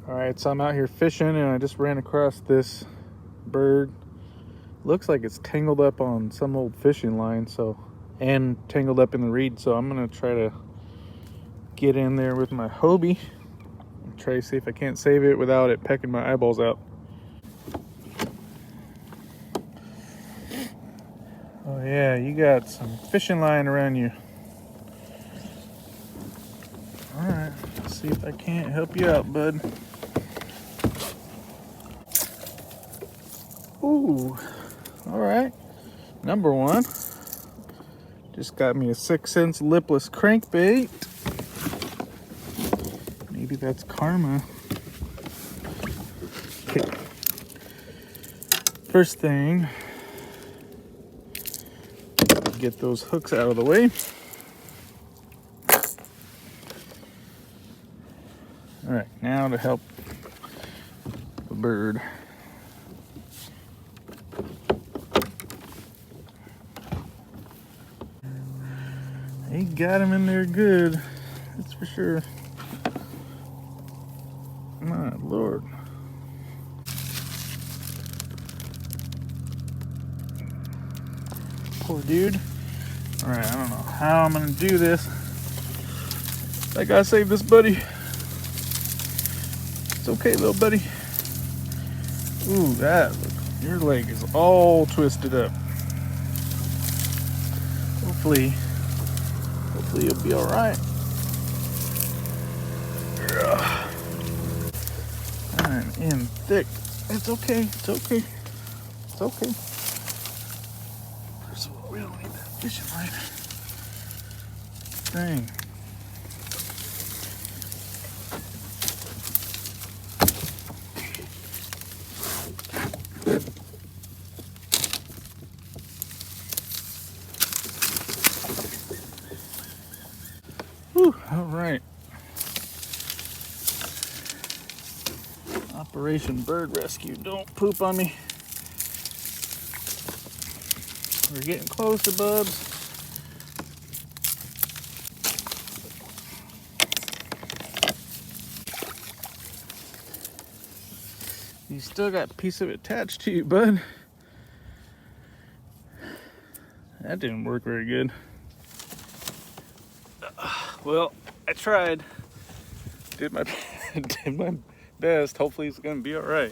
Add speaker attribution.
Speaker 1: Alright, so I'm out here fishing and I just ran across this bird. Looks like it's tangled up on some old fishing line, and tangled up in the reed, so I'm gonna try to get in there with my Hobie and try to see if I can't save it without it pecking my eyeballs out. Oh yeah, you got some fishing line around you. Alright, let's see if I can't help you out, bud. Ooh, alright. Number one. Just got me a 6-cent lipless crankbait. Maybe that's karma. Okay. First thing, get those hooks out of the way. Alright, now to help the bird. He got him in there good, that's for sure. My Lord. Poor dude. Alright, I don't know how I'm gonna do this. I gotta save this buddy. It's okay, little buddy. Ooh, look, your leg is all twisted up. Hopefully you'll be alright. I'm in thick. It's okay, it's okay, it's okay. First of all, we don't need that fishing line. Dang. Whew, all right. Operation Bird Rescue. Don't poop on me. We're getting closer, bubs. You still got a piece of it attached to you, bud. That didn't work very good. Well, I tried. Did my best. Hopefully it's gonna be all right.